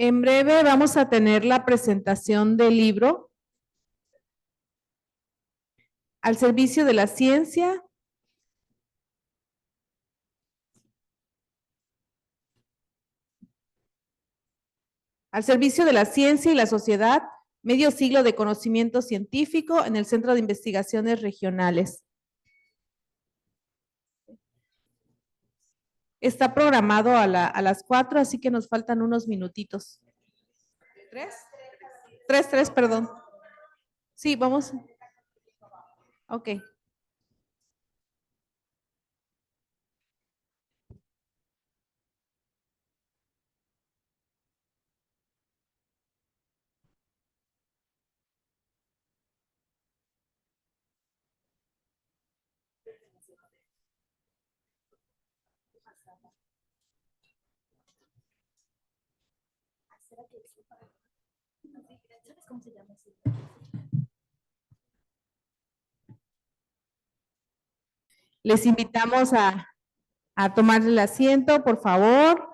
En breve vamos a tener la presentación del libro Al servicio de la ciencia, al servicio de la ciencia y la sociedad, medio siglo de conocimiento científico en el Centro de Investigaciones Regionales. Está programado a las 4, así que nos faltan unos minutitos. ¿Tres? Tres, perdón. Sí, vamos. Ok. Les invitamos a tomar el asiento, por favor.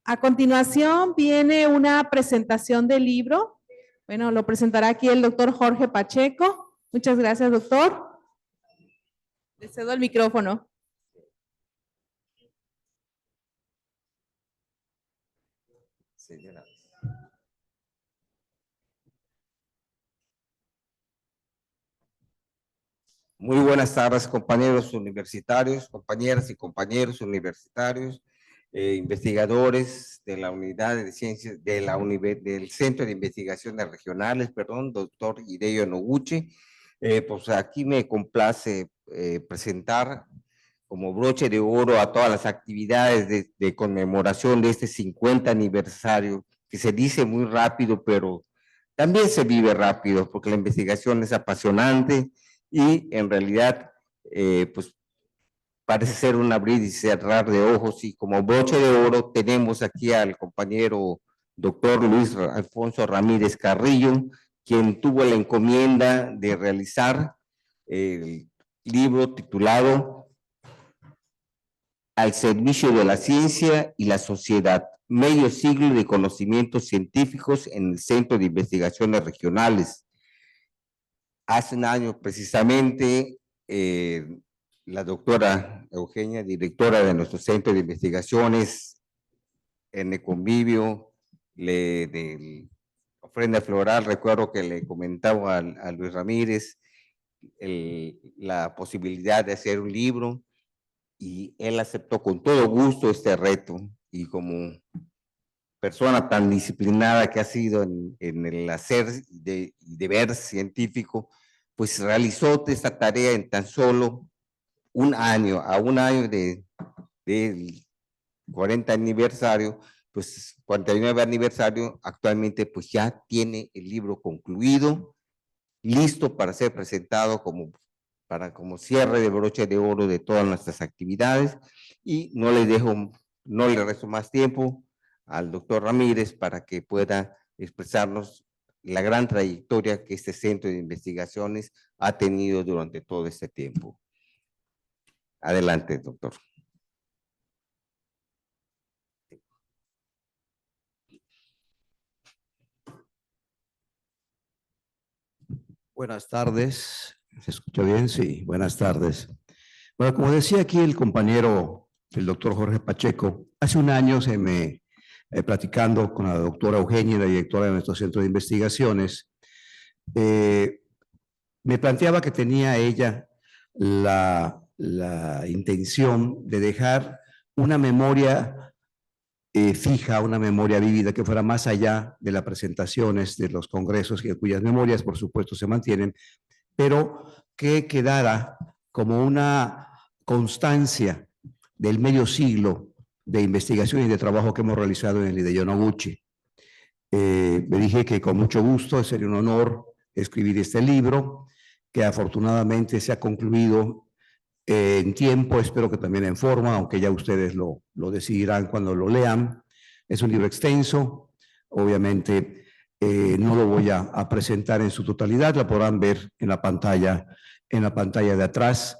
A continuación viene una presentación del libro. Bueno, lo presentará aquí el doctor Jorge Pacheco. Muchas gracias, doctor. Le cedo el micrófono. Muy buenas tardes, compañeros universitarios, compañeras y compañeros universitarios, investigadores de la Unidad de Ciencias del Centro de Investigaciones Regionales, doctor Hideo Noguchi. Pues aquí me complace presentar como broche de oro a todas las actividades de conmemoración de este 50 aniversario, que se dice muy rápido, pero también se vive rápido, porque la investigación es apasionante y en realidad, pues parece ser un abrir y cerrar de ojos, y como broche de oro tenemos aquí al compañero doctor Luis Alfonso Ramírez Carrillo, quien tuvo la encomienda de realizar el libro titulado Al servicio de la ciencia y la sociedad, medio siglo de conocimientos científicos en el Centro de Investigaciones Regionales. Hace un año precisamente, la doctora Eugenia, directora de nuestro Centro de Investigaciones, en el convivio de ofrenda floral, recuerdo que le comentaba a Luis Ramírez la posibilidad de hacer un libro, y él aceptó con todo gusto este reto, y como persona tan disciplinada que ha sido en el hacer y deber científico, pues realizó esta tarea en tan solo un año, a un año del 40 aniversario, pues 49 aniversario, actualmente pues ya tiene el libro concluido, listo para ser presentado como cierre de broche de oro de todas nuestras actividades. Y no le resto más tiempo al doctor Ramírez para que pueda expresarnos la gran trayectoria que este centro de investigaciones ha tenido durante todo este tiempo. Adelante, doctor. Buenas tardes. ¿Se escucha bien? Sí, buenas tardes. Bueno, como decía aquí el compañero, el doctor Jorge Pacheco, hace un año platicando con la doctora Eugenia, la directora de nuestro centro de investigaciones, me planteaba que tenía ella la intención de dejar una memoria fija, una memoria vívida que fuera más allá de las presentaciones de los congresos, cuyas memorias, por supuesto, se mantienen, pero que quedara como una constancia del medio siglo de investigación y de trabajo que hemos realizado en el Hideo Noguchi. Me dije que con mucho gusto sería un honor escribir este libro, que afortunadamente se ha concluido en tiempo, espero que también en forma, aunque ya ustedes lo decidirán cuando lo lean. Es un libro extenso, obviamente no lo voy a presentar en su totalidad, la podrán ver en la pantalla de atrás.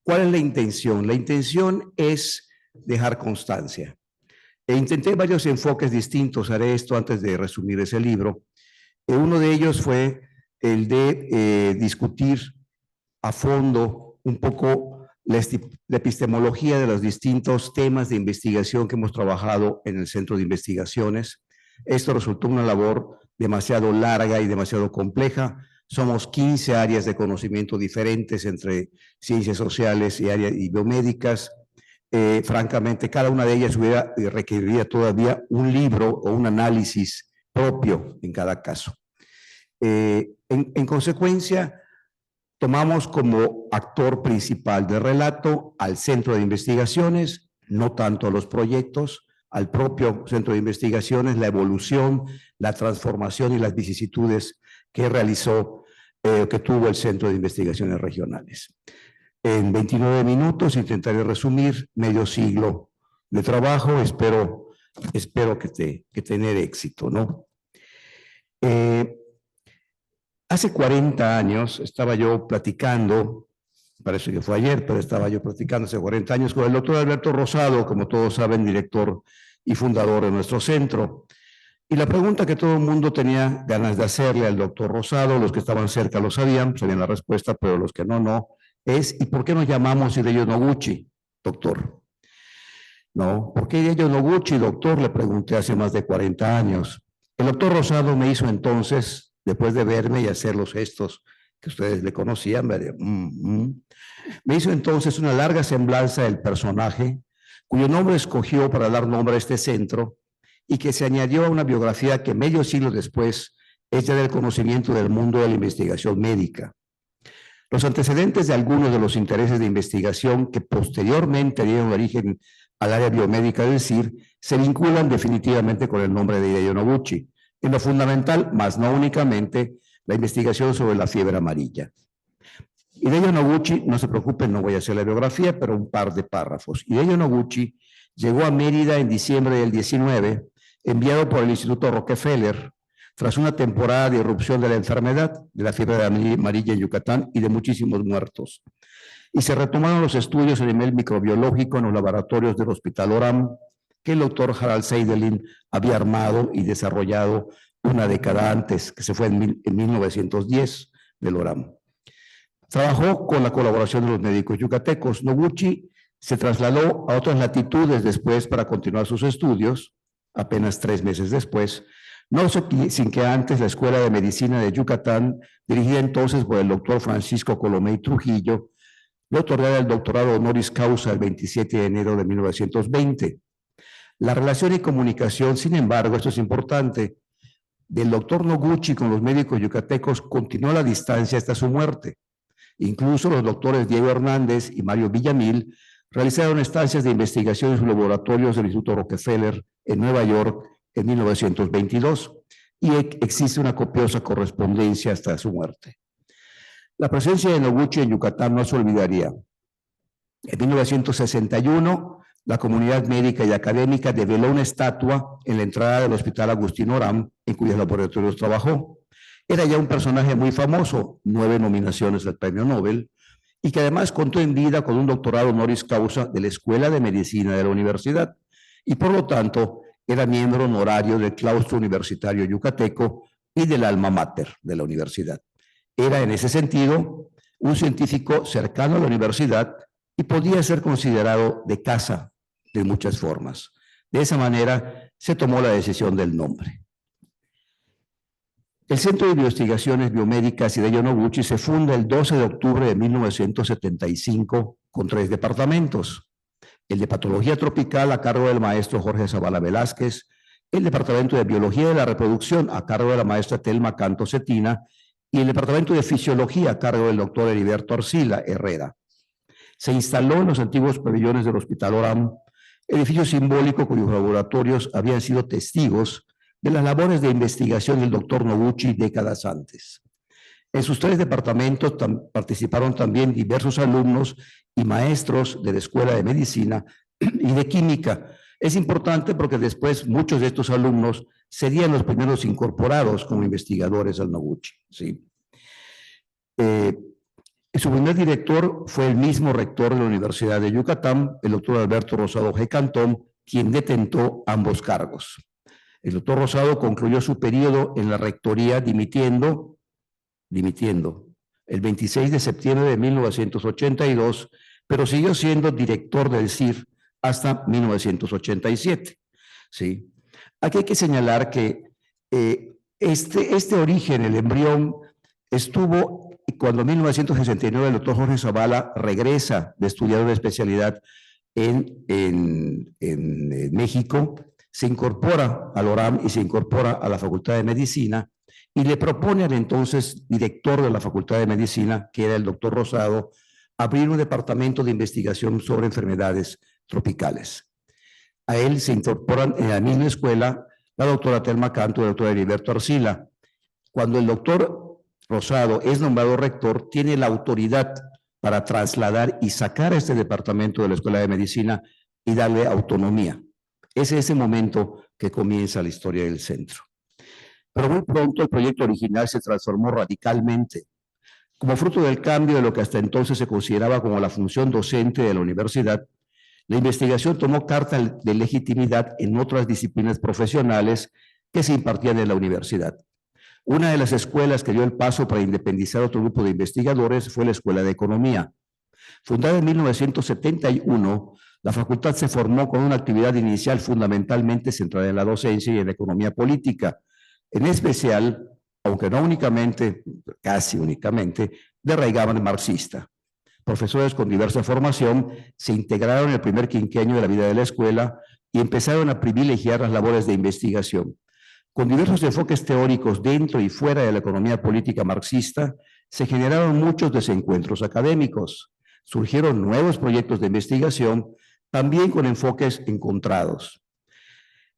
¿Cuál es la intención? La intención es dejar constancia. Intenté varios enfoques distintos, haré esto antes de resumir ese libro. Uno de ellos fue el de discutir a fondo un poco la epistemología de los distintos temas de investigación que hemos trabajado en el Centro de Investigaciones. Esto resultó una labor demasiado larga y demasiado compleja. Somos 15 áreas de conocimiento diferentes entre ciencias sociales y biomédicas. Francamente, cada una de ellas requeriría todavía un libro o un análisis propio en cada caso. En consecuencia, tomamos como actor principal del relato al Centro de Investigaciones, no tanto a los proyectos, al propio Centro de Investigaciones, la evolución, la transformación y las vicisitudes que realizó, que tuvo el Centro de Investigaciones Regionales. En 29 minutos intentaré resumir medio siglo de trabajo, espero que tener éxito, ¿no? Hace 40 años estaba yo platicando, parece que fue ayer, pero estaba yo platicando hace 40 años con el doctor Alberto Rosado, como todos saben, director y fundador de nuestro centro. Y la pregunta que todo el mundo tenía ganas de hacerle al doctor Rosado, los que estaban cerca lo sabían la respuesta, pero los que no, es ¿y por qué nos llamamos Hideo Noguchi, doctor? No, ¿por qué Hideo Noguchi, doctor? Le pregunté hace más de 40 años. El doctor Rosado me hizo entonces, después de verme y hacer los gestos que ustedes le conocían, me hizo entonces una larga semblanza del personaje, cuyo nombre escogió para dar nombre a este centro y que se añadió a una biografía que medio siglo después es ya del conocimiento del mundo de la investigación médica. Los antecedentes de algunos de los intereses de investigación que posteriormente dieron origen al área biomédica del CIR se vinculan definitivamente con el nombre de Hideo Noguchi. En lo fundamental, más no únicamente, la investigación sobre la fiebre amarilla. Hideo Noguchi, no se preocupen, no voy a hacer la biografía, pero un par de párrafos. Hideo Noguchi llegó a Mérida en diciembre del 19, enviado por el Instituto Rockefeller, tras una temporada de irrupción de la enfermedad, de la fiebre amarilla en Yucatán y de muchísimos muertos. Y se retomaron los estudios a nivel microbiológico en los laboratorios del Hospital Orem, que el doctor Harald Seidelin había armado y desarrollado una década antes, que se fue en 1910 del Orem. Trabajó con la colaboración de los médicos yucatecos. Noguchi se trasladó a otras latitudes después para continuar sus estudios, apenas 3 meses después, no sin que antes la Escuela de Medicina de Yucatán, dirigida entonces por el doctor Francisco Colomé Trujillo, le otorgara el doctorado honoris causa el 27 de enero de 1920. La relación y comunicación, sin embargo, esto es importante, del doctor Noguchi con los médicos yucatecos continuó a la distancia hasta su muerte. Incluso los doctores Diego Hernández y Mario Villamil realizaron estancias de investigación en sus laboratorios del Instituto Rockefeller en Nueva York en 1922 y existe una copiosa correspondencia hasta su muerte. La presencia de Noguchi en Yucatán no se olvidaría. En 1961, la comunidad médica y académica develó una estatua en la entrada del Hospital Agustín Orem, en cuyos laboratorios trabajó. Era ya un personaje muy famoso, 9 nominaciones al Premio Nobel, y que además contó en vida con un doctorado honoris causa de la Escuela de Medicina de la Universidad, y por lo tanto era miembro honorario del claustro universitario yucateco y del alma mater de la universidad. Era en ese sentido un científico cercano a la universidad y podía ser considerado de casa de muchas formas. De esa manera se tomó la decisión del nombre. El Centro de Investigaciones Biomédicas Hideo Noguchi se funda el 12 de octubre de 1975 con 3 departamentos. El de Patología Tropical a cargo del maestro Jorge Zavala Velázquez, el Departamento de Biología de la Reproducción a cargo de la maestra Telma Canto Cetina y el Departamento de Fisiología a cargo del doctor Heriberto Arcila Herrera. Se instaló en los antiguos pabellones del Hospital Orem, edificio simbólico cuyos laboratorios habían sido testigos de las labores de investigación del doctor Noguchi décadas antes. En sus 3 departamentos participaron también diversos alumnos y maestros de la Escuela de Medicina y de Química, Es importante porque después muchos de estos alumnos serían los primeros incorporados como investigadores al Noguchi, ¿sí? Su primer director fue el mismo rector de la Universidad de Yucatán, el doctor Alberto Rosado G. Cantón, quien detentó ambos cargos. El doctor Rosado concluyó su periodo en la rectoría dimitiendo el 26 de septiembre de 1982, pero siguió siendo director del CIR hasta 1987. ¿Sí? Aquí hay que señalar que este origen, el embrión, estuvo cuando en 1969 el doctor Jorge Zavala regresa de estudiar una especialidad en México, se incorpora al ORAM y se incorpora a la Facultad de Medicina y le propone al entonces director de la Facultad de Medicina, que era el doctor Rosado, abrir un departamento de investigación sobre enfermedades tropicales. A él se incorporan en la misma escuela la doctora Telma Canto y el doctor Heriberto Arcila. Cuando el doctor Rosado es nombrado rector, tiene la autoridad para trasladar y sacar a este departamento de la Escuela de Medicina y darle autonomía. Es ese momento que comienza la historia del centro. Pero muy pronto el proyecto original se transformó radicalmente. Como fruto del cambio de lo que hasta entonces se consideraba como la función docente de la universidad, la investigación tomó carta de legitimidad en otras disciplinas profesionales que se impartían en la universidad. Una de las escuelas que dio el paso para independizar otro grupo de investigadores fue la Escuela de Economía. Fundada en 1971, la facultad se formó con una actividad inicial fundamentalmente centrada en la docencia y en la economía política, en especial, aunque no únicamente, casi únicamente, de raigambre marxista. Profesores con diversa formación se integraron en el primer quinquenio de la vida de la escuela y empezaron a privilegiar las labores de investigación. Con diversos enfoques teóricos dentro y fuera de la economía política marxista, se generaron muchos desencuentros académicos. Surgieron nuevos proyectos de investigación, también con enfoques encontrados.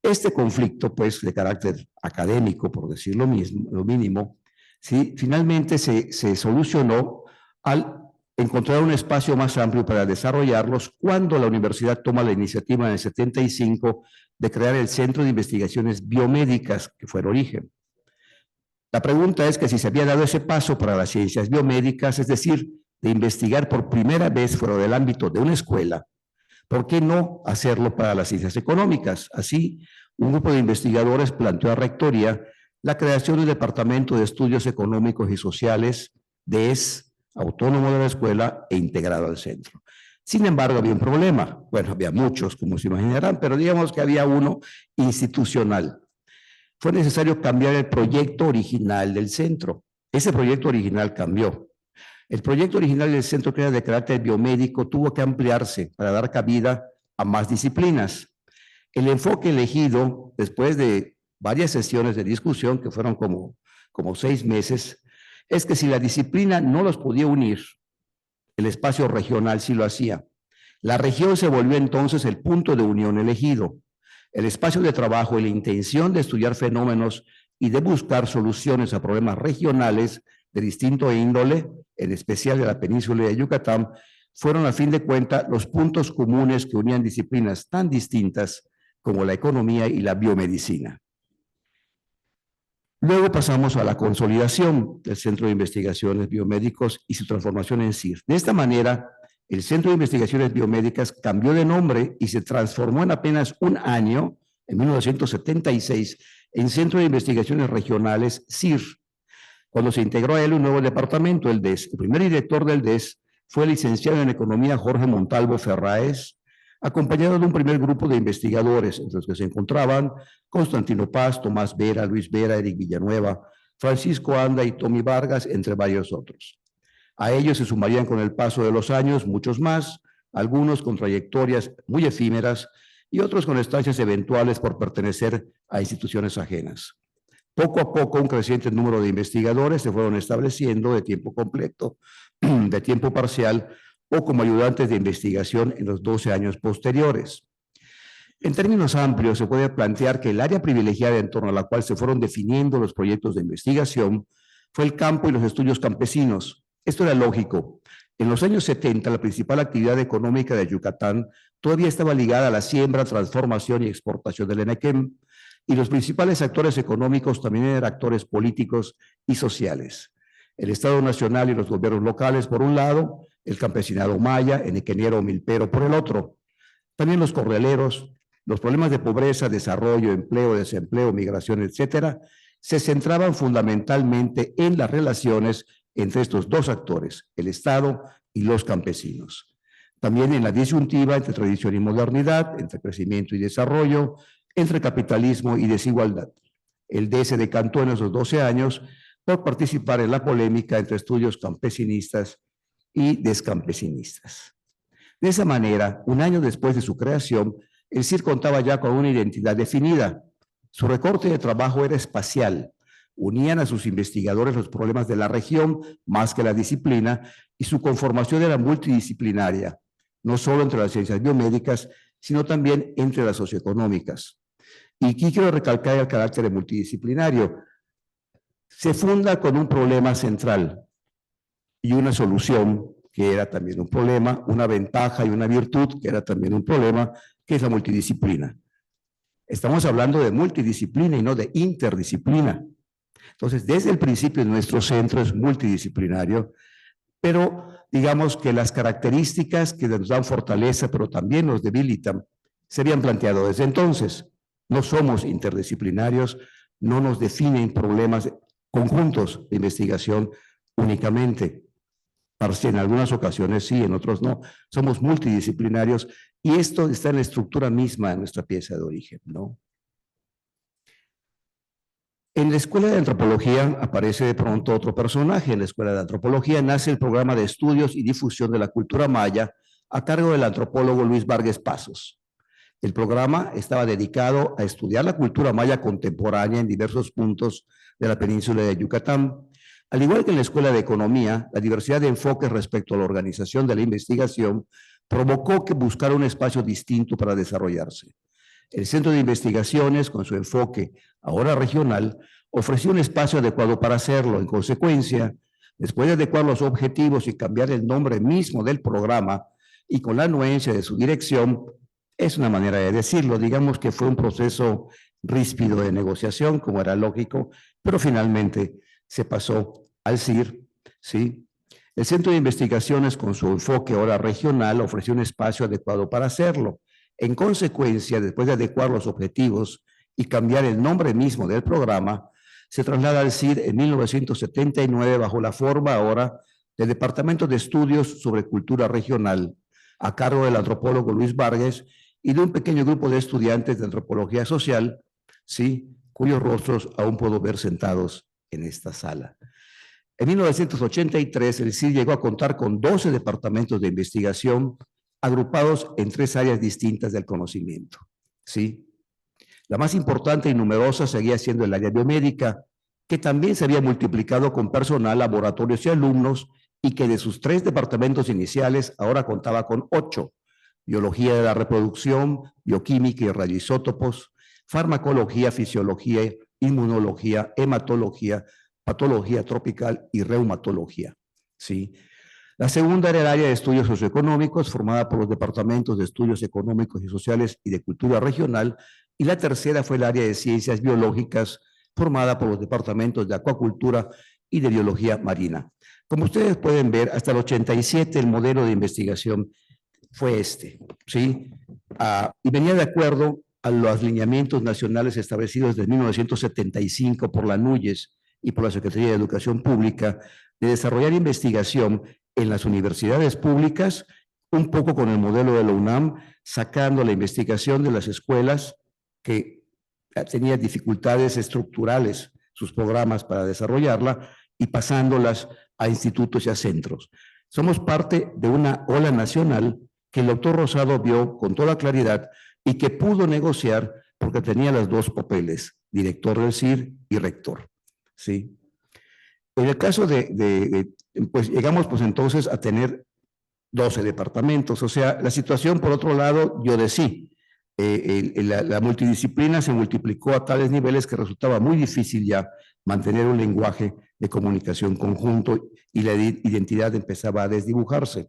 Este conflicto, pues, de carácter académico, por decir lo mínimo, ¿sí? Finalmente se solucionó al encontrar un espacio más amplio para desarrollarlos cuando la universidad toma la iniciativa en el 75 de crear el Centro de Investigaciones Biomédicas, que fue el origen. La pregunta es que si se había dado ese paso para las ciencias biomédicas, es decir, de investigar por primera vez fuera del ámbito de una escuela, ¿por qué no hacerlo para las ciencias económicas? Así, un grupo de investigadores planteó a Rectoría la creación de un departamento de estudios económicos y sociales, DES, autónomo de la escuela e integrado al centro. Sin embargo, había un problema. Bueno, había muchos, como se imaginarán, pero digamos que había uno institucional. Fue necesario cambiar el proyecto original del centro. Ese proyecto original cambió. El proyecto original del centro, que era de carácter biomédico, tuvo que ampliarse para dar cabida a más disciplinas. El enfoque elegido, después de varias sesiones de discusión, que fueron como 6 meses, es que si la disciplina no los podía unir, el espacio regional sí lo hacía. La región se volvió entonces el punto de unión elegido. El espacio de trabajo y la intención de estudiar fenómenos y de buscar soluciones a problemas regionales de distinto índole, en especial de la península de Yucatán, fueron a fin de cuentas los puntos comunes que unían disciplinas tan distintas como la economía y la biomedicina. Luego pasamos a la consolidación del Centro de Investigaciones Biomédicos y su transformación en CIR. De esta manera, el Centro de Investigaciones Biomédicas cambió de nombre y se transformó en apenas un año, en 1976, en Centro de Investigaciones Regionales, CIR, cuando se integró a él un nuevo departamento, el DES. El primer director del DES fue el licenciado en Economía Jorge Montalvo Ferraez, acompañado de un primer grupo de investigadores, entre los que se encontraban Constantino Paz, Tomás Vera, Luis Vera, Eric Villanueva, Francisco Anda y Tommy Vargas, entre varios otros. A ellos se sumarían con el paso de los años muchos más, algunos con trayectorias muy efímeras y otros con estancias eventuales por pertenecer a instituciones ajenas. Poco a poco, un creciente número de investigadores se fueron estableciendo de tiempo completo, de tiempo parcial o como ayudantes de investigación en los 12 años posteriores. En términos amplios, se puede plantear que el área privilegiada en torno a la cual se fueron definiendo los proyectos de investigación fue el campo y los estudios campesinos. Esto era lógico. En los años 70, la principal actividad económica de Yucatán todavía estaba ligada a la siembra, transformación y exportación del enequén, y los principales actores económicos también eran actores políticos y sociales. El Estado Nacional y los gobiernos locales, por un lado, el campesinado maya, enequeniero milpero, por el otro. También los corraleros, los problemas de pobreza, desarrollo, empleo, desempleo, migración, etcétera, se centraban fundamentalmente en las relaciones entre estos dos actores, el Estado y los campesinos. También en la disyuntiva entre tradición y modernidad, entre crecimiento y desarrollo, entre capitalismo y desigualdad. El D se decantó en esos 12 años por participar en la polémica entre estudios campesinistas y descampesinistas. De esa manera, un año después de su creación, el CIR contaba ya con una identidad definida. Su recorte de trabajo era espacial. Unían a sus investigadores los problemas de la región más que la disciplina, y su conformación era multidisciplinaria, no solo entre las ciencias biomédicas, sino también entre las socioeconómicas. Y aquí quiero recalcar el carácter multidisciplinario. Se funda con un problema central y una solución, que era también un problema, una ventaja y una virtud, que era también un problema, que es la multidisciplina. Estamos hablando de multidisciplina y no de interdisciplina. Entonces, desde el principio nuestro centro es multidisciplinario, pero digamos que las características que nos dan fortaleza, pero también nos debilitan, se habían planteado desde entonces. No somos interdisciplinarios, no nos definen problemas conjuntos de investigación únicamente. En algunas ocasiones sí, en otros no. Somos multidisciplinarios y esto está en la estructura misma de nuestra pieza de origen, ¿no? En la Escuela de Antropología aparece de pronto otro personaje. En la Escuela de Antropología nace el programa de estudios y difusión de la cultura maya a cargo del antropólogo Luis Vargas Pasos. El programa estaba dedicado a estudiar la cultura maya contemporánea en diversos puntos de la península de Yucatán. Al igual que en la Escuela de Economía, la diversidad de enfoques respecto a la organización de la investigación provocó que buscara un espacio distinto para desarrollarse. El Centro de Investigaciones, con su enfoque ahora regional, ofreció un espacio adecuado para hacerlo. En consecuencia, después de adecuar los objetivos y cambiar el nombre mismo del programa, y con la anuencia de su dirección, es una manera de decirlo, digamos que fue un proceso ríspido de negociación, como era lógico, pero finalmente se pasó al CIR, ¿sí? El Centro de Investigaciones, con su enfoque ahora regional, ofreció un espacio adecuado para hacerlo. En consecuencia, después de adecuar los objetivos y cambiar el nombre mismo del programa, se traslada al CIR en 1979 bajo la forma ahora del Departamento de Estudios sobre Cultura Regional, a cargo del antropólogo Luis Vargas y de un pequeño grupo de estudiantes de antropología social, ¿sí?, cuyos rostros aún puedo ver sentados en esta sala. En 1983, el CIR llegó a contar con 12 departamentos de investigación agrupados en 3 áreas distintas del conocimiento, ¿sí? La más importante y numerosa seguía siendo el área biomédica, que también se había multiplicado con personal, laboratorios y alumnos, y que de sus 3 departamentos iniciales ahora contaba con 8: biología de la reproducción, bioquímica y radioisótopos, farmacología, fisiología, inmunología, hematología, patología tropical y reumatología, ¿sí? La segunda era el área de estudios socioeconómicos, formada por los departamentos de estudios económicos y sociales y de cultura regional, y la tercera fue el área de ciencias biológicas, formada por los departamentos de acuacultura y de biología marina. Como ustedes pueden ver, hasta el 87 el modelo de investigación fue este, ¿sí? Y venía de acuerdo a los lineamientos nacionales establecidos desde 1975 por la NUYES y por la Secretaría de Educación Pública, de desarrollar investigación en las universidades públicas, un poco con el modelo de la UNAM, sacando la investigación de las escuelas que tenían dificultades estructurales, sus programas para desarrollarla, y pasándolas a institutos y a centros. Somos parte de una ola nacional que el doctor Rosado vio con toda claridad y que pudo negociar porque tenía los 2 papeles, director del CIR y rector, ¿sí? En el caso pues llegamos pues entonces a tener 12 departamentos, o sea, la situación por otro lado dio de sí. La multidisciplina se multiplicó a tales niveles que resultaba muy difícil ya mantener un lenguaje de comunicación conjunto y la identidad empezaba a desdibujarse.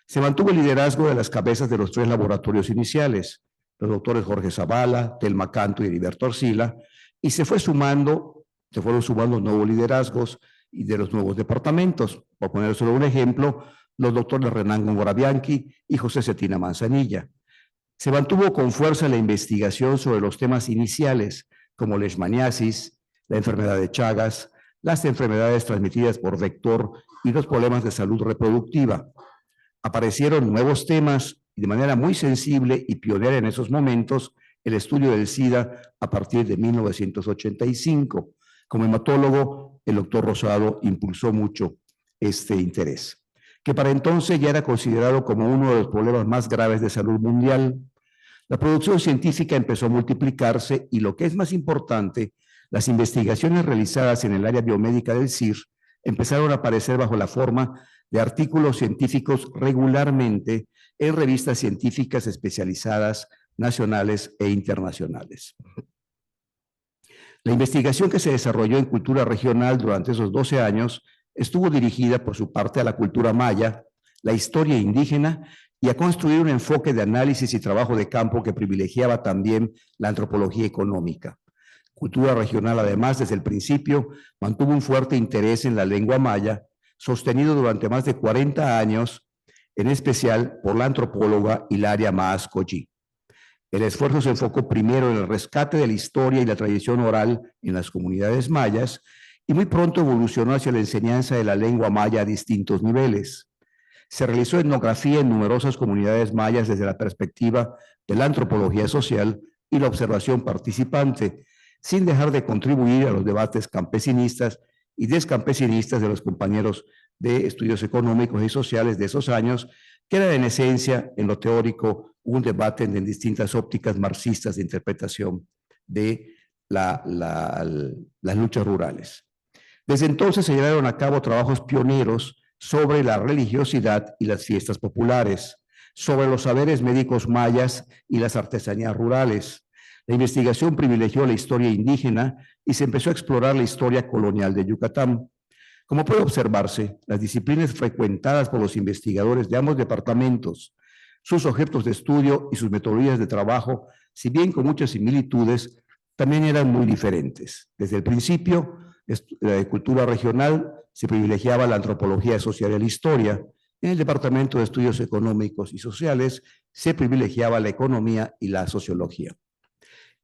Se mantuvo el liderazgo de las cabezas de los 3 laboratorios iniciales, los doctores Jorge Zavala, Telma Canto y Heriberto Arcila, y se fueron sumando nuevos liderazgos y de los nuevos departamentos. Por poner solo un ejemplo, los doctores Renan Góngora Bianchi y José Cetina Manzanilla. Se mantuvo con fuerza la investigación sobre los temas iniciales, como la leishmaniasis, la enfermedad de Chagas, las enfermedades transmitidas por vector y los problemas de salud reproductiva. Aparecieron nuevos temas y de manera muy sensible y pionera en esos momentos, el estudio del SIDA a partir de 1985. Como hematólogo, el doctor Rosado impulsó mucho este interés, que para entonces ya era considerado como uno de los problemas más graves de salud mundial. La producción científica empezó a multiplicarse y, lo que es más importante, las investigaciones realizadas en el área biomédica del CIR empezaron a aparecer bajo la forma de artículos científicos regularmente en revistas científicas especializadas nacionales e internacionales. La investigación que se desarrolló en cultura regional durante esos 12 años estuvo dirigida por su parte a la cultura maya, la historia indígena y a construir un enfoque de análisis y trabajo de campo que privilegiaba también la antropología económica. Cultura regional, además, desde el principio, mantuvo un fuerte interés en la lengua maya, sostenido durante más de 40 años, en especial por la antropóloga Hilaria Maas Collí. El esfuerzo se enfocó primero en el rescate de la historia y la tradición oral en las comunidades mayas y muy pronto evolucionó hacia la enseñanza de la lengua maya a distintos niveles. Se realizó etnografía en numerosas comunidades mayas desde la perspectiva de la antropología social y la observación participante, sin dejar de contribuir a los debates campesinistas y descampesinistas de los compañeros de estudios económicos y sociales de esos años, que era en esencia, en lo teórico, un debate en distintas ópticas marxistas de interpretación de las luchas rurales. Desde entonces se llevaron a cabo trabajos pioneros sobre la religiosidad y las fiestas populares, sobre los saberes médicos mayas y las artesanías rurales. La investigación privilegió la historia indígena y se empezó a explorar la historia colonial de Yucatán. Como puede observarse, las disciplinas frecuentadas por los investigadores de ambos departamentos, sus objetos de estudio y sus metodologías de trabajo, si bien con muchas similitudes, también eran muy diferentes. Desde el principio, de cultura regional se privilegiaba la antropología social y la historia. En el Departamento de Estudios Económicos y Sociales se privilegiaba la economía y la sociología.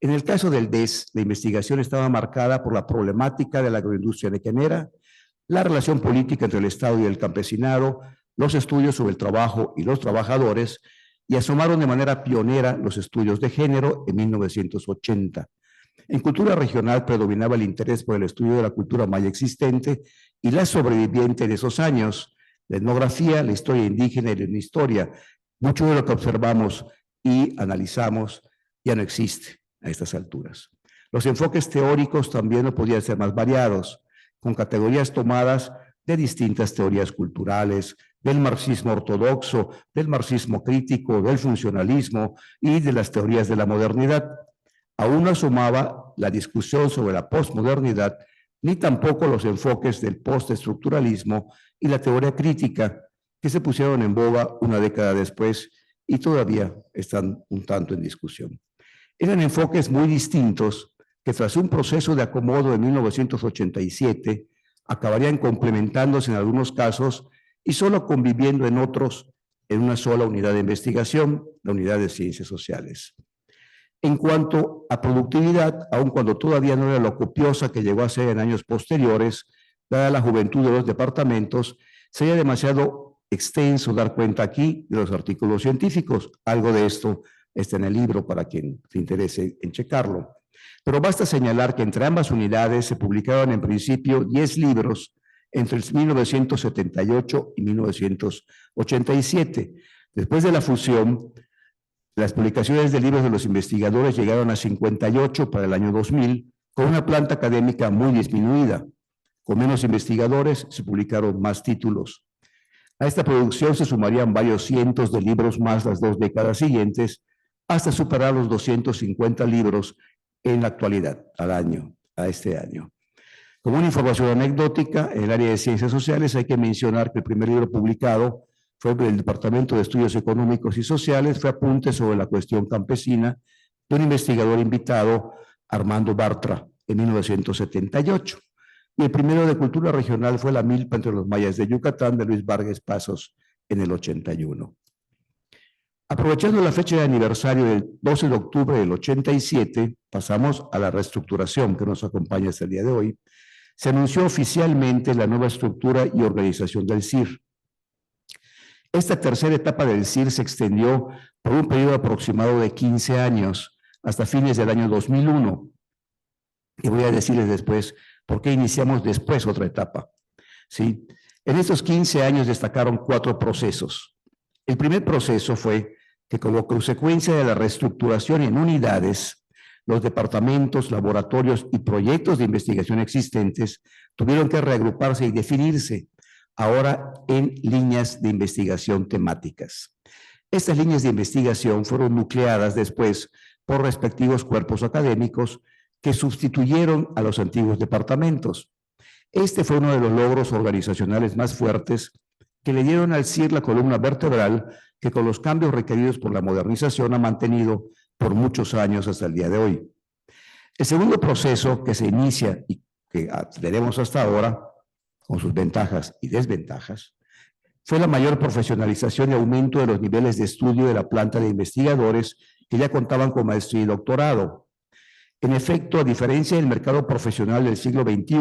En el caso del DES, la investigación estaba marcada por la problemática de la agroindustria nequenera, la relación política entre el Estado y el campesinado, los estudios sobre el trabajo y los trabajadores, y asomaron de manera pionera los estudios de género en 1980. En cultura regional predominaba el interés por el estudio de la cultura maya existente y la sobreviviente de esos años, la etnografía, la historia indígena y la historia. Mucho de lo que observamos y analizamos ya no existe a estas alturas. Los enfoques teóricos también no podían ser más variados, con categorías tomadas de distintas teorías culturales, del marxismo ortodoxo, del marxismo crítico, del funcionalismo y de las teorías de la modernidad. Aún no asomaba la discusión sobre la posmodernidad, ni tampoco los enfoques del postestructuralismo y la teoría crítica, que se pusieron en boga una década después y todavía están un tanto en discusión. Eran enfoques muy distintos que, tras un proceso de acomodo en 1987, acabarían complementándose en algunos casos y solo conviviendo en otros en una sola unidad de investigación, la unidad de ciencias sociales. En cuanto a productividad, aun cuando todavía no era lo copiosa que llegó a ser en años posteriores, dada la juventud de los departamentos, sería demasiado extenso dar cuenta aquí de los artículos científicos. Algo de esto está en el libro para quien se interese en checarlo. Pero basta señalar que entre ambas unidades se publicaron en principio 10 libros entre 1978 y 1987. Después de la fusión, las publicaciones de libros de los investigadores llegaron a 58 para el año 2000, con una planta académica muy disminuida. Con menos investigadores se publicaron más títulos. A esta producción se sumarían varios cientos de libros más las 2 décadas siguientes, hasta superar los 250 libros en la actualidad, a este año. Como una información anecdótica, en el área de ciencias sociales hay que mencionar que el primer libro publicado fue del Departamento de Estudios Económicos y Sociales, fue Apuntes sobre la cuestión campesina, de un investigador invitado, Armando Bartra, en 1978. Y el primero de cultura regional fue La Milpa entre los mayas de Yucatán, de Luis Vargas Pasos, en el 81. Aprovechando la fecha de aniversario del 12 de octubre del 87, pasamos a la reestructuración que nos acompaña hasta el día de hoy. Se anunció oficialmente la nueva estructura y organización del CIR. Esta tercera etapa del CIR se extendió por un periodo aproximado de 15 años, hasta fines del año 2001. Y voy a decirles después por qué iniciamos después otra etapa. ¿Sí? En estos 15 años destacaron 4 procesos. El primer proceso fue que como consecuencia de la reestructuración en unidades, los departamentos, laboratorios y proyectos de investigación existentes tuvieron que reagruparse y definirse ahora en líneas de investigación temáticas. Estas líneas de investigación fueron nucleadas después por respectivos cuerpos académicos que sustituyeron a los antiguos departamentos. Este fue uno de los logros organizacionales más fuertes que le dieron al CIR la columna vertebral que con los cambios requeridos por la modernización ha mantenido por muchos años hasta el día de hoy. El segundo proceso que se inicia y que tenemos hasta ahora, con sus ventajas y desventajas, fue la mayor profesionalización y aumento de los niveles de estudio de la planta de investigadores que ya contaban con maestría y doctorado. En efecto, a diferencia del mercado profesional del siglo XXI,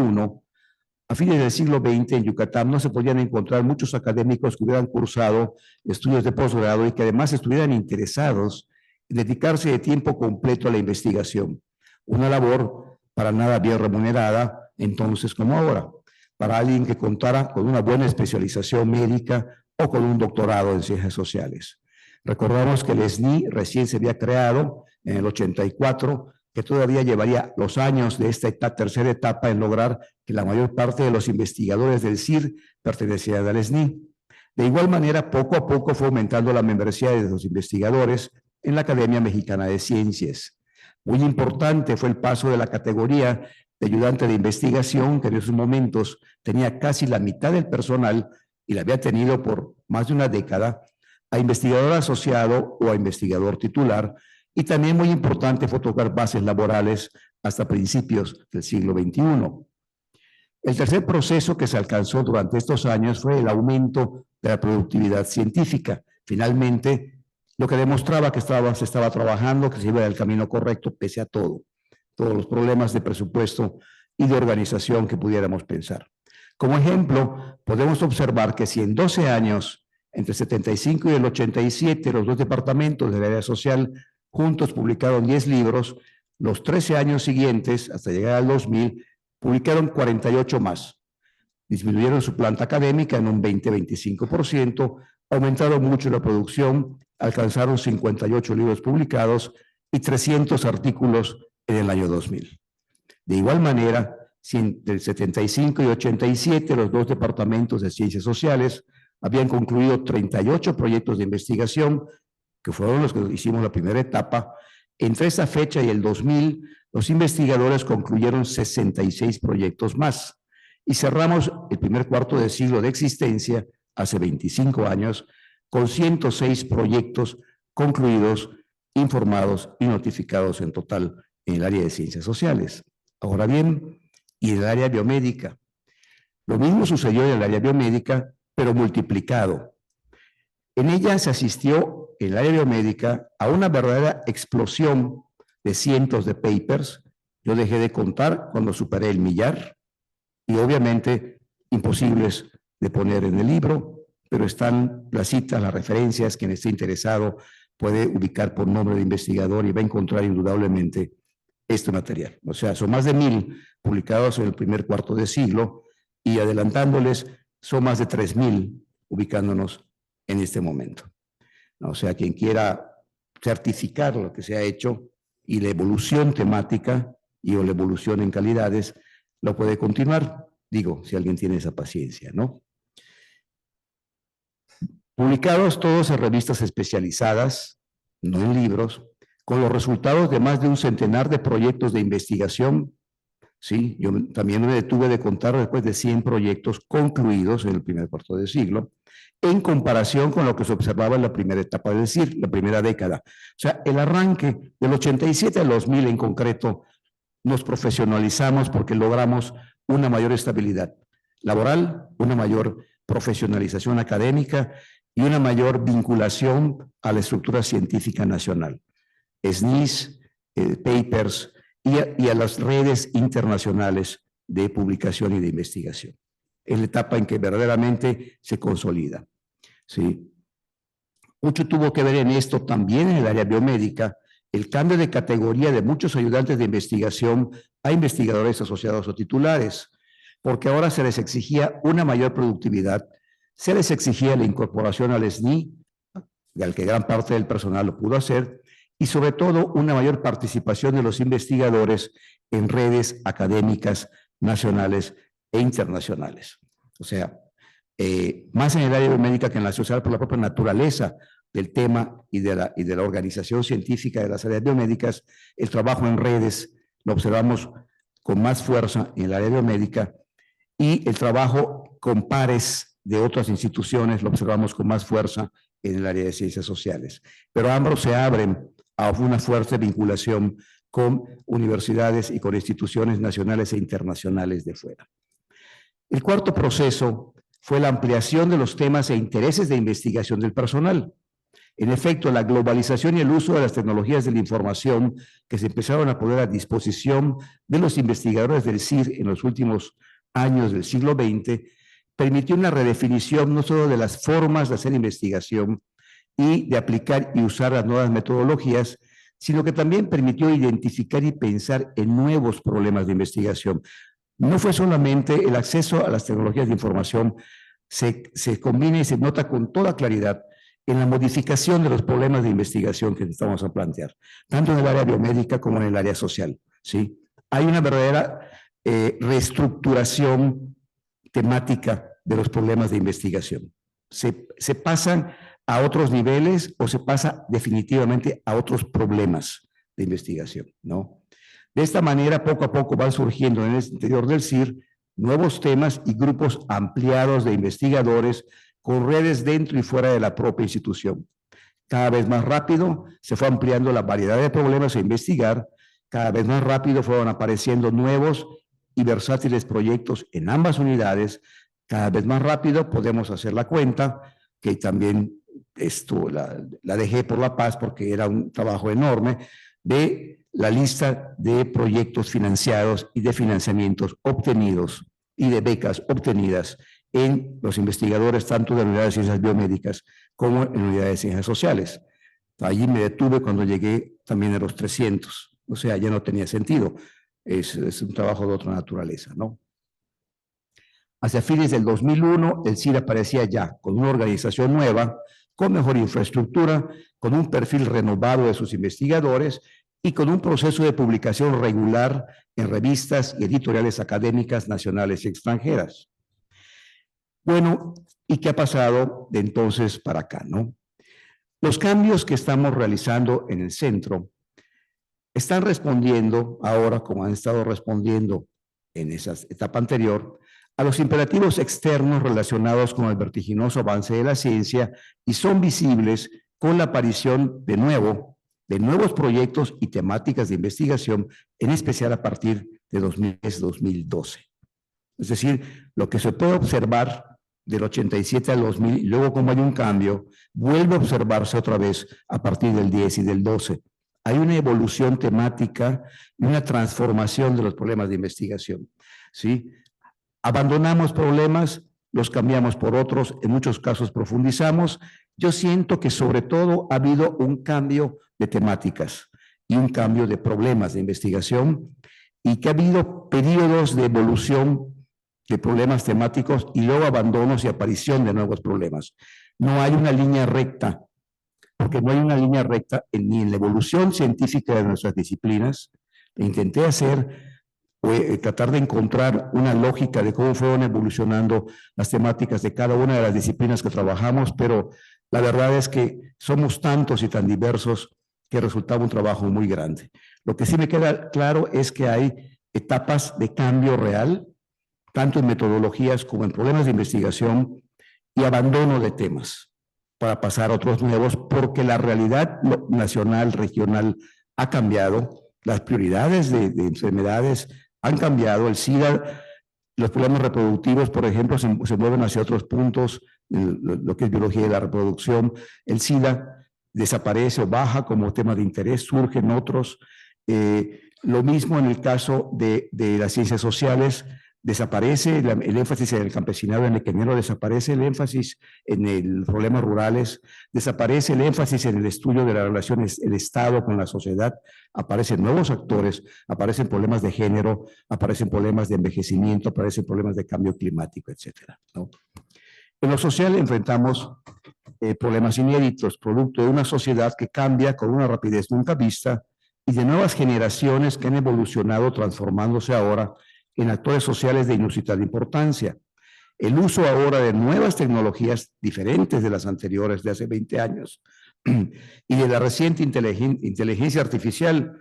a fines del siglo XX en Yucatán no se podían encontrar muchos académicos que hubieran cursado estudios de posgrado y que además estuvieran interesados en dedicarse de tiempo completo a la investigación. Una labor para nada bien remunerada, entonces como ahora, para alguien que contara con una buena especialización médica o con un doctorado en ciencias sociales. Recordamos que el SNI recién se había creado en el 84, que todavía llevaría los años de esta tercera etapa en lograr que la mayor parte de los investigadores del CIR pertenecieran al SNI. De igual manera, poco a poco fue aumentando la membresía de los investigadores en la Academia Mexicana de Ciencias. Muy importante fue el paso de la categoría de ayudante de investigación, que en esos momentos tenía casi la mitad del personal y la había tenido por más de una década, a investigador asociado o a investigador titular, y también muy importante fue tocar bases laborales hasta principios del siglo XXI. El tercer proceso que se alcanzó durante estos años fue el aumento de la productividad científica. Finalmente, lo que demostraba que se estaba trabajando, que se iba del camino correcto pese a todos los problemas de presupuesto y de organización que pudiéramos pensar. Como ejemplo, podemos observar que si en 12 años, entre el 75 y el 87, los dos departamentos del área social juntos publicaron 10 libros, los 13 años siguientes, hasta llegar al 2000, publicaron 48 más. Disminuyeron su planta académica en un 20-25%, aumentaron mucho la producción, alcanzaron 58 libros publicados y 300 artículos en el año 2000. De igual manera, si entre el 75 y 87 los dos departamentos de ciencias sociales habían concluido 38 proyectos de investigación, que fueron los que hicimos la primera etapa, entre esa fecha y el 2000, los investigadores concluyeron 66 proyectos más y cerramos el primer cuarto de siglo de existencia, hace 25 años, con 106 proyectos concluidos, informados y notificados en total en el área de ciencias sociales. Ahora bien, y en el área biomédica. Lo mismo sucedió en el área biomédica, pero multiplicado. En ella se asistió, en el área biomédica, a una verdadera explosión de cientos de papers. Yo dejé de contar cuando superé el millar, y obviamente imposibles de poner en el libro, pero están las citas, las referencias, quien esté interesado puede ubicar por nombre de investigador y va a encontrar indudablemente este material. O sea, son más de 1000 publicados en el primer cuarto de siglo y adelantándoles son más de 3000 ubicándonos en este momento. O sea, quien quiera certificar lo que se ha hecho y la evolución temática y o la evolución en calidades, lo puede continuar, digo, si alguien tiene esa paciencia, ¿no? Publicados todos en revistas especializadas, no en libros, con los resultados de más de un centenar de proyectos de investigación. Sí, yo también me detuve de contar después de 100 proyectos concluidos en el primer cuarto de siglo, en comparación con lo que se observaba en la primera etapa, es decir, la primera década. O sea, el arranque del 87 al 2000 en concreto, nos profesionalizamos porque logramos una mayor estabilidad laboral, una mayor profesionalización académica y una mayor vinculación a la estructura científica nacional. SNIS, papers y a las redes internacionales de publicación y de investigación. Es la etapa en que verdaderamente se consolida. ¿Sí? Mucho tuvo que ver en esto también en el área biomédica, el cambio de categoría de muchos ayudantes de investigación a investigadores asociados o titulares, porque ahora se les exigía una mayor productividad, se les exigía la incorporación al SNI, al que gran parte del personal lo pudo hacer, y sobre todo una mayor participación de los investigadores en redes académicas nacionales e internacionales. O sea, más en el área biomédica que en la social por la propia naturaleza del tema y de la organización científica de las áreas biomédicas, el trabajo en redes lo observamos con más fuerza en el área biomédica y el trabajo con pares de otras instituciones lo observamos con más fuerza en el área de ciencias sociales. Pero ambos se abren a una fuerte vinculación con universidades y con instituciones nacionales e internacionales de fuera. El cuarto proceso fue la ampliación de los temas e intereses de investigación del personal. En efecto, la globalización y el uso de las tecnologías de la información que se empezaron a poner a disposición de los investigadores del CIR en los últimos años del siglo XX permitió una redefinición no solo de las formas de hacer investigación y de aplicar y usar las nuevas metodologías, sino que también permitió identificar y pensar en nuevos problemas de investigación. No fue solamente el acceso a las tecnologías de información, se combina y se nota con toda claridad en la modificación de los problemas de investigación que estamos a plantear, tanto en el área biomédica como en el área social. ¿Sí? Hay una verdadera reestructuración temática de los problemas de investigación. Se pasan a otros niveles o se pasa definitivamente a otros problemas de investigación, ¿no? De esta manera, poco a poco van surgiendo en el interior del CIR nuevos temas y grupos ampliados de investigadores con redes dentro y fuera de la propia institución. Cada vez más rápido se fue ampliando la variedad de problemas a investigar, cada vez más rápido fueron apareciendo nuevos y versátiles proyectos en ambas unidades, cada vez más rápido podemos hacer la cuenta, que también esto la dejé por la paz porque era un trabajo enorme, de la lista de proyectos financiados y de financiamientos obtenidos y de becas obtenidas en los investigadores tanto de la unidad de ciencias biomédicas como en la unidad de ciencias sociales. Allí me detuve cuando llegué también a los 300, o sea, ya no tenía sentido. Es un trabajo de otra naturaleza, ¿no? Hacia fines del 2001, el CIR aparecía ya con una organización nueva, con mejor infraestructura, con un perfil renovado de sus investigadores y con un proceso de publicación regular en revistas y editoriales académicas nacionales y extranjeras. Bueno, ¿y qué ha pasado de entonces para acá, no? Los cambios que estamos realizando en el centro están respondiendo ahora, como han estado respondiendo en esa etapa anterior, a los imperativos externos relacionados con el vertiginoso avance de la ciencia y son visibles con la aparición de nuevos proyectos y temáticas de investigación, en especial a partir de 2010-2012. Es decir, lo que se puede observar del 87 al 2000 y luego como hay un cambio, vuelve a observarse otra vez a partir del 10 y del 12. Hay una evolución temática y una transformación de los problemas de investigación, ¿sí? Abandonamos problemas, los cambiamos por otros, en muchos casos profundizamos. Yo siento que sobre todo ha habido un cambio de temáticas y un cambio de problemas de investigación y que ha habido periodos de evolución de problemas temáticos y luego abandonos y aparición de nuevos problemas. No hay una línea recta, porque no hay una línea recta ni en la evolución científica de nuestras disciplinas. Intenté tratar de encontrar una lógica de cómo fueron evolucionando las temáticas de cada una de las disciplinas que trabajamos, pero la verdad es que somos tantos y tan diversos que resultaba un trabajo muy grande. Lo que sí me queda claro es que hay etapas de cambio real, tanto en metodologías como en problemas de investigación y abandono de temas para pasar a otros nuevos, porque la realidad nacional, regional ha cambiado, las prioridades de enfermedades han cambiado, el SIDA, los problemas reproductivos, por ejemplo, se mueven hacia otros puntos, lo que es biología de la reproducción, el SIDA desaparece o baja como tema de interés, surgen otros. Lo mismo en el caso de las ciencias sociales, desaparece el énfasis en el campesinado, en el ingeniero, desaparece el énfasis en los problemas rurales, desaparece el énfasis en el estudio de las relaciones del Estado con la sociedad, aparecen nuevos actores, aparecen problemas de género, aparecen problemas de envejecimiento, aparecen problemas de cambio climático, etcétera, ¿no? En lo social enfrentamos problemas inéditos, producto de una sociedad que cambia con una rapidez nunca vista y de nuevas generaciones que han evolucionado transformándose ahora en actores sociales de inusitada importancia. El uso ahora de nuevas tecnologías diferentes de las anteriores de hace 20 años y de la reciente inteligencia artificial,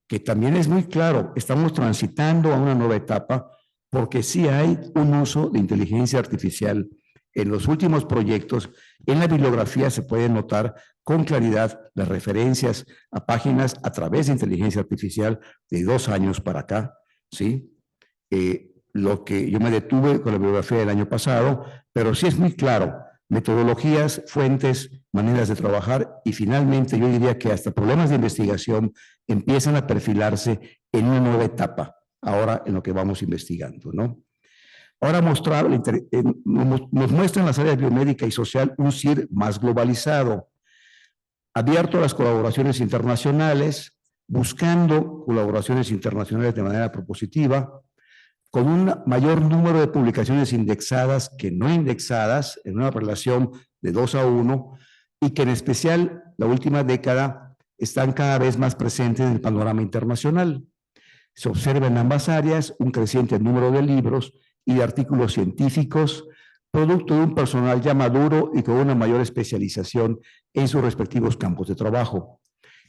que también es muy claro, estamos transitando a una nueva etapa porque sí hay un uso de inteligencia artificial. En los últimos proyectos, en la bibliografía se puede notar con claridad las referencias a páginas a través de inteligencia artificial de 2 años para acá, ¿sí? Lo que yo me detuve con la bibliografía del año pasado, pero sí es muy claro, metodologías, fuentes, maneras de trabajar y finalmente yo diría que hasta problemas de investigación empiezan a perfilarse en una nueva etapa, ahora en lo que vamos investigando, ¿no? Ahora nos muestra en las áreas biomédica y social un CIR más globalizado, abierto a las colaboraciones internacionales, buscando colaboraciones internacionales de manera propositiva, con un mayor número de publicaciones indexadas que no indexadas, en una relación de 2:1, y que en especial la última década están cada vez más presentes en el panorama internacional. Se observa en ambas áreas un creciente número de libros y de artículos científicos, producto de un personal ya maduro y con una mayor especialización en sus respectivos campos de trabajo.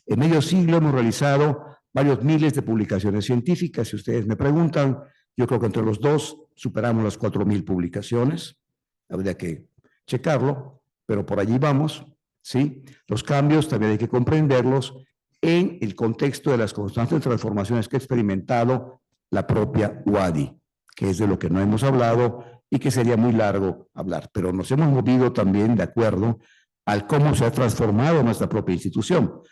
En medio siglo hemos realizado varios miles de publicaciones científicas. Si ustedes me preguntan, yo creo que entre los dos superamos las 4,000 publicaciones. Habría que checarlo, pero por allí vamos, ¿sí? Los cambios también hay que comprenderlos en el contexto de las constantes transformaciones que ha experimentado la propia UADY, que es de lo que no hemos hablado y que sería muy largo hablar, pero nos hemos movido también de acuerdo al cómo se ha transformado nuestra propia institución.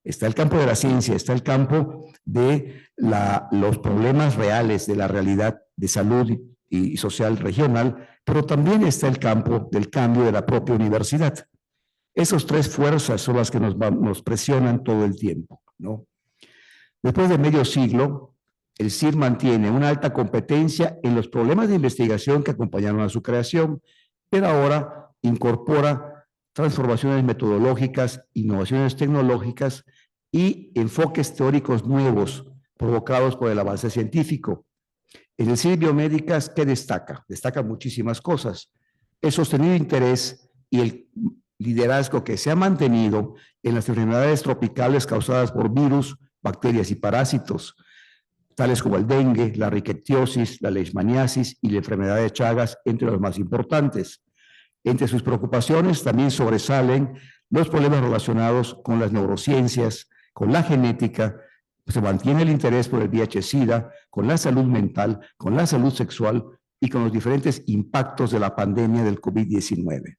Está el campo de la ciencia, está el campo de los problemas reales de la realidad de salud y social regional, pero también está el campo del cambio de la propia universidad. Esas 3 fuerzas son las que nos presionan todo el tiempo, ¿no? Después de medio siglo, el CIR mantiene una alta competencia en los problemas de investigación que acompañaron a su creación, pero ahora incorpora transformaciones metodológicas, innovaciones tecnológicas y enfoques teóricos nuevos provocados por el avance científico. En el CIR Biomédicas, ¿qué destaca? Destaca muchísimas cosas. El sostenido interés y el liderazgo que se ha mantenido en las enfermedades tropicales causadas por virus, bacterias y parásitos, tales como el dengue, la riquetiosis, la leishmaniasis y la enfermedad de Chagas, entre los más importantes. Entre sus preocupaciones también sobresalen los problemas relacionados con las neurociencias, con la genética, se mantiene el interés por el VIH-Sida, con la salud mental, con la salud sexual y con los diferentes impactos de la pandemia del COVID-19.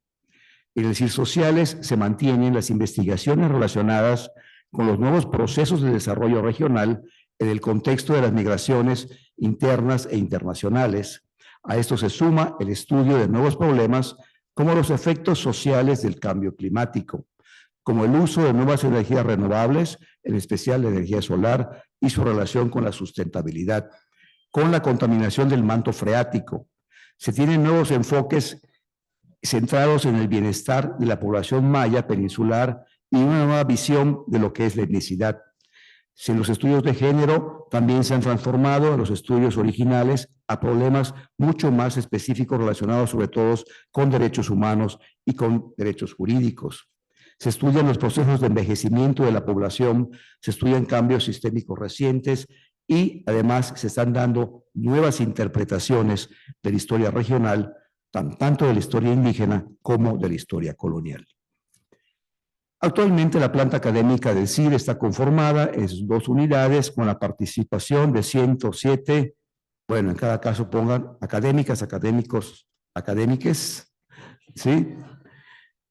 En el CIR Sociales se mantienen las investigaciones relacionadas con los nuevos procesos de desarrollo regional en el contexto de las migraciones internas e internacionales. A esto se suma el estudio de nuevos problemas como los efectos sociales del cambio climático, como el uso de nuevas energías renovables, en especial la energía solar y su relación con la sustentabilidad, con la contaminación del manto freático. Se tienen nuevos enfoques centrados en el bienestar de la población maya peninsular y una nueva visión de lo que es la etnicidad. Si los estudios de género también se han transformado en los estudios originales a problemas mucho más específicos relacionados sobre todo con derechos humanos y con derechos jurídicos. Se estudian los procesos de envejecimiento de la población, se estudian cambios sistémicos recientes y además se están dando nuevas interpretaciones de la historia regional, tanto de la historia indígena como de la historia colonial. Actualmente la planta académica del CIR está conformada en 2 unidades con la participación de 107, bueno, en cada caso pongan académicas, académicos, académiques, ¿sí?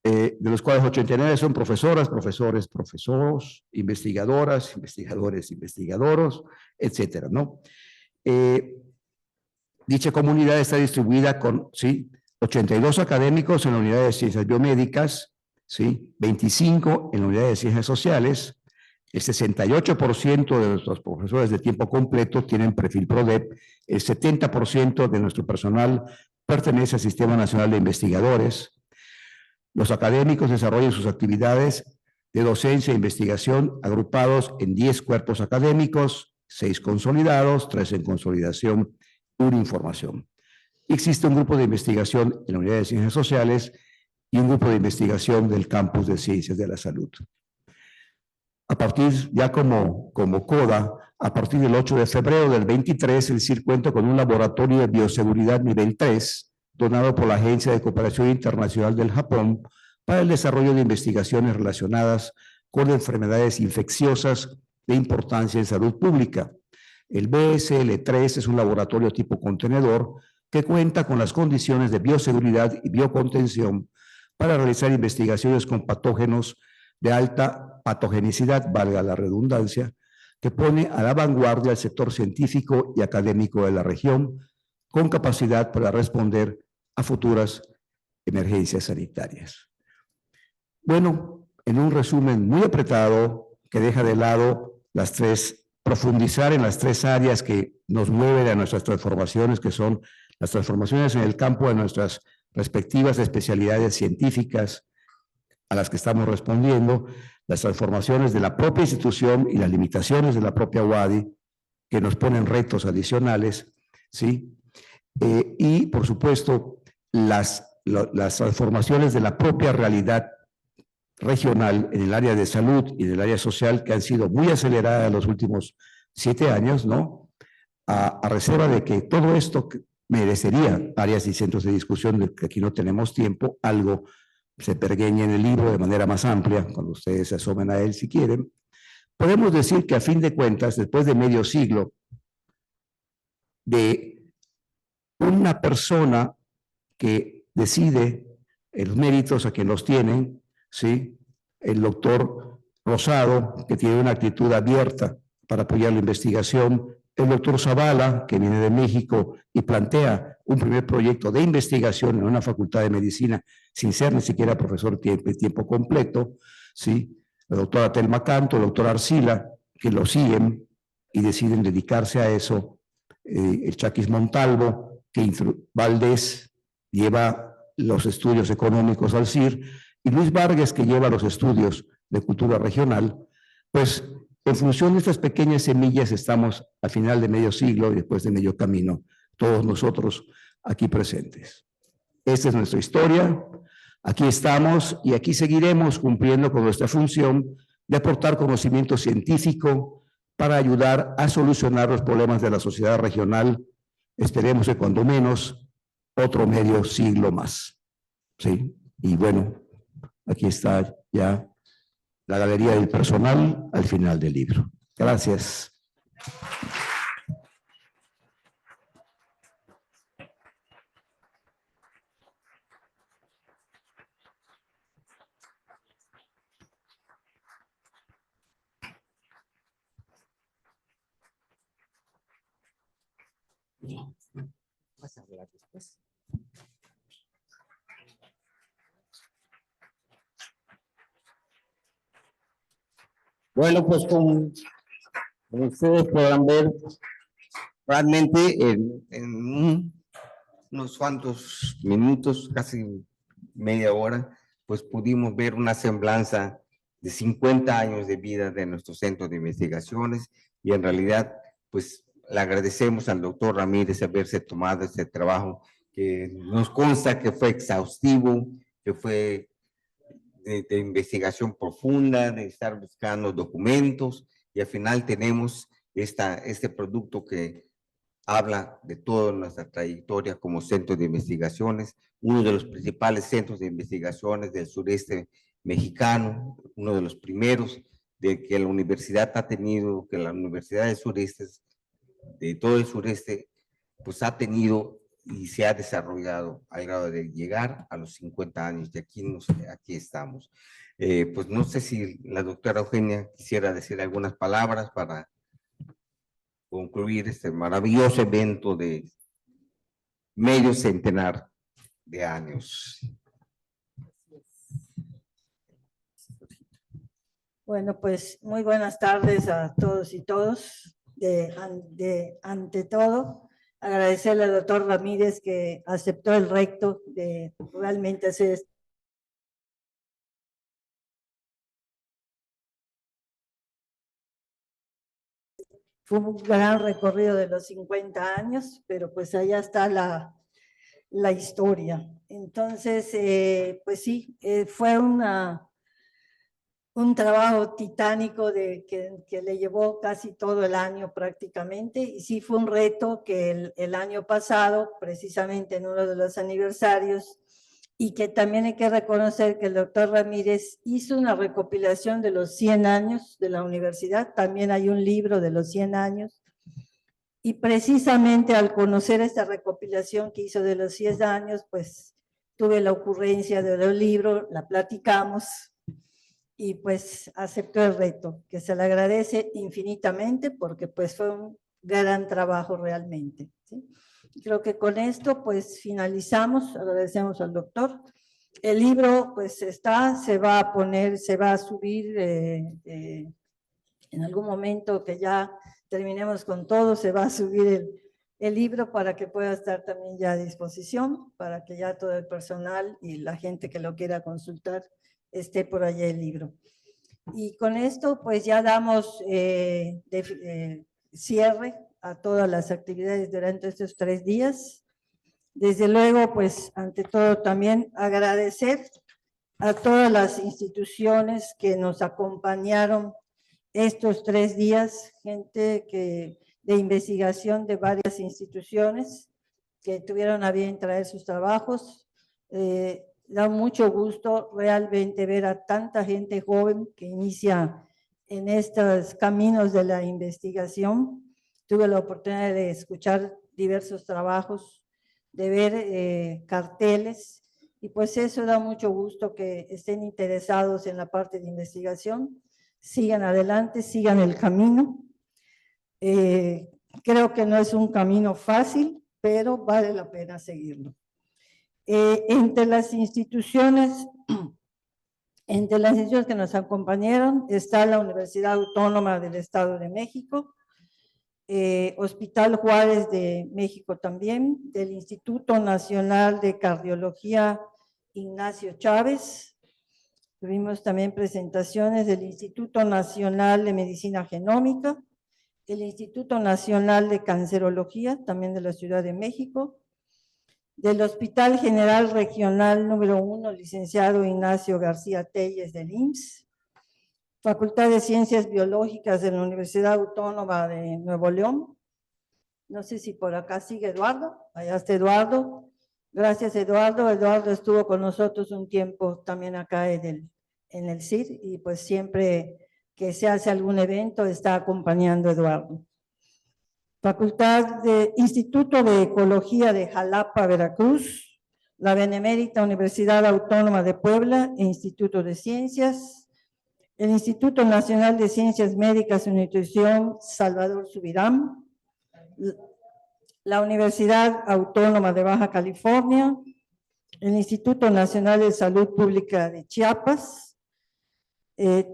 De los cuales 89 son profesoras, profesores, profesoros, investigadoras, investigadores, investigadoros, etcétera, ¿no? Dicha comunidad está distribuida con, ¿sí?, 82 académicos en la unidad de ciencias biomédicas, ¿sí?, 25 en la unidad de ciencias sociales, el 68% de nuestros profesores de tiempo completo tienen perfil PRODEP, el 70% de nuestro personal pertenece al Sistema Nacional de Investigadores. Los académicos desarrollan sus actividades de docencia e investigación agrupados en 10 cuerpos académicos, 6 consolidados, 3 en consolidación, 1 información. Existe un grupo de investigación en la unidad de ciencias sociales y un grupo de investigación del campus de ciencias de la salud. A partir, ya como CODA, a partir del 8 de febrero del 23, el CIR cuenta con un laboratorio de bioseguridad nivel 3, donado por la Agencia de Cooperación Internacional del Japón para el desarrollo de investigaciones relacionadas con enfermedades infecciosas de importancia en salud pública. El BSL-3 es un laboratorio tipo contenedor que cuenta con las condiciones de bioseguridad y biocontención para realizar investigaciones con patógenos de alta patogenicidad, valga la redundancia, que pone a la vanguardia el sector científico y académico de la región, con capacidad para responder a futuras emergencias sanitarias. Bueno, en un resumen muy apretado que deja de lado profundizar en las 3 áreas que nos mueven a nuestras transformaciones, que son las transformaciones en el campo de nuestras respectivas especialidades científicas a las que estamos respondiendo, las transformaciones de la propia institución y las limitaciones de la propia UADY, que nos ponen retos adicionales, ¿sí? Y, por supuesto, las transformaciones de la propia realidad regional en el área de salud y en el área social, que han sido muy aceleradas en los últimos 7 años, ¿no? A reserva de que todo esto merecería áreas y centros de discusión, de que aquí no tenemos tiempo, algo se pergeña en el libro de manera más amplia, cuando ustedes se asomen a él si quieren. Podemos decir que a fin de cuentas, después de medio siglo de una persona que decide los méritos a quien los tienen, ¿sí? El doctor Rosado, que tiene una actitud abierta para apoyar la investigación, el doctor Zavala, que viene de México y plantea un primer proyecto de investigación en una facultad de medicina sin ser ni siquiera profesor de tiempo completo, ¿sí? La doctora Telma Canto, el doctor Arcila, que lo siguen y deciden dedicarse a eso, el Chaquis Montalvo, que Valdés lleva los estudios económicos al CIR, y Luis Vargas, que lleva los estudios de cultura regional. Pues en función de estas pequeñas semillas estamos al final de medio siglo y después de medio camino, todos nosotros aquí presentes. Esta es nuestra historia, aquí estamos y aquí seguiremos cumpliendo con nuestra función de aportar conocimiento científico para ayudar a solucionar los problemas de la sociedad regional, esperemos que cuando menos otro medio siglo más. ¿Sí? Y bueno, aquí está ya la galería del personal al final del libro. Gracias. Vas a hablar después. Bueno, pues como ustedes podrán ver, realmente en unos cuantos minutos, casi media hora, pues pudimos ver una semblanza de 50 años de vida de nuestro centro de investigaciones y en realidad, pues le agradecemos al doctor Ramírez haberse tomado este trabajo que nos consta que fue exhaustivo, que fue de investigación profunda, de estar buscando documentos, y al final tenemos este producto que habla de toda nuestra trayectoria como centro de investigaciones, uno de los principales centros de investigaciones del sureste mexicano, uno de los primeros de que la universidad ha tenido, que la universidad del sureste, de todo el sureste, pues ha tenido y se ha desarrollado al grado de llegar a los 50 años, y aquí estamos. Pues no sé si la doctora Eugenia quisiera decir algunas palabras para concluir este maravilloso evento de medio centenar de años. Bueno, pues muy buenas tardes a todos y todos. Ante todo, agradecerle al doctor Ramírez que aceptó el reto de realmente hacer esto. Fue un gran recorrido de los 50 años, pero pues allá está la historia. Entonces, pues sí, fue un trabajo titánico que le llevó casi todo el año prácticamente, y sí fue un reto que el año pasado, precisamente en uno de los aniversarios, y que también hay que reconocer que el doctor Ramírez hizo una recopilación de los 100 años de la universidad, también hay un libro de los 100 años, y precisamente al conocer esta recopilación que hizo de los 100 años, pues tuve la ocurrencia de el libro, la platicamos, y pues aceptó el reto, que se le agradece infinitamente porque pues fue un gran trabajo realmente, ¿sí? Creo que con esto pues finalizamos, agradecemos al doctor. El libro pues se va a subir en algún momento que ya terminemos con todo, se va a subir el libro para que pueda estar también ya a disposición, para que ya todo el personal y la gente que lo quiera consultar esté por allá el libro. Y con esto pues ya damos cierre a todas las actividades durante estos 3 días. Desde luego pues ante todo también agradecer a todas las instituciones que nos acompañaron estos 3 días, gente de investigación de varias instituciones que tuvieron a bien traer sus trabajos. Da mucho gusto realmente ver a tanta gente joven que inicia en estos caminos de la investigación. Tuve la oportunidad de escuchar diversos trabajos, de ver carteles, y pues eso da mucho gusto que estén interesados en la parte de investigación. Sigan adelante, sigan el camino. Creo que no es un camino fácil, pero vale la pena seguirlo. Entre las instituciones que nos acompañaron está la Universidad Autónoma del Estado de México, Hospital Juárez de México también, del Instituto Nacional de Cardiología Ignacio Chávez. Tuvimos también presentaciones del Instituto Nacional de Medicina Genómica, el Instituto Nacional de Cancerología, también de la Ciudad de México, del Hospital General Regional número 1, licenciado Ignacio García Telles del IMSS, Facultad de Ciencias Biológicas de la Universidad Autónoma de Nuevo León. No sé si por acá sigue Eduardo, allá está Eduardo. Gracias Eduardo, Eduardo estuvo con nosotros un tiempo también acá en el CIR, y pues siempre que se hace algún evento está acompañando a Eduardo. Instituto de Ecología de Jalapa, Veracruz, la Benemérita Universidad Autónoma de Puebla e Instituto de Ciencias, el Instituto Nacional de Ciencias Médicas y Nutrición Salvador Subirán, la Universidad Autónoma de Baja California, el Instituto Nacional de Salud Pública de Chiapas.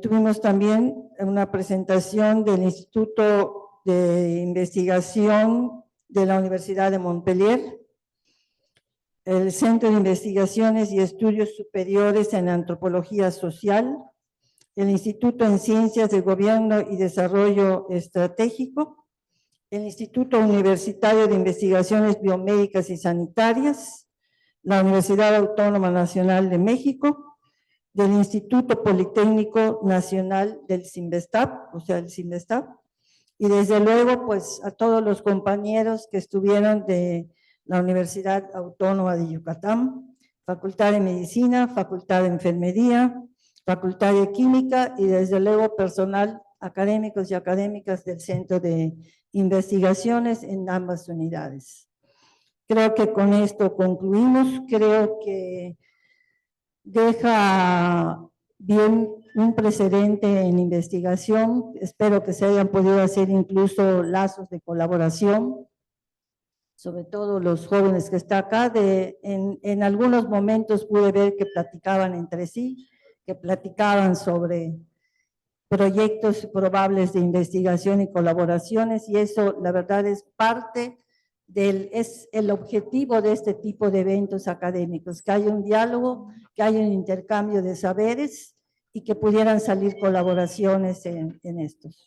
Tuvimos también una presentación del Instituto de Investigación de la Universidad de Montpellier, el Centro de Investigaciones y Estudios Superiores en Antropología Social, el Instituto en Ciencias de Gobierno y Desarrollo Estratégico, el Instituto Universitario de Investigaciones Biomédicas y Sanitarias, la Universidad Autónoma Nacional de México, del Instituto Politécnico Nacional del CINVESTAP, o sea, el CINVESTAP, y desde luego, pues, a todos los compañeros que estuvieron de la Universidad Autónoma de Yucatán, Facultad de Medicina, Facultad de Enfermería, Facultad de Química y desde luego personal académicos y académicas del Centro de Investigaciones en ambas unidades. Creo que con esto concluimos. Creo que deja bien un precedente en investigación. Espero que se hayan podido hacer incluso lazos de colaboración, sobre todo los jóvenes que están acá. En algunos momentos pude ver que platicaban entre sí, que platicaban sobre proyectos probables de investigación y colaboraciones, y eso la verdad es parte es el objetivo de este tipo de eventos académicos, que haya un diálogo, que haya un intercambio de saberes y que pudieran salir colaboraciones en estos.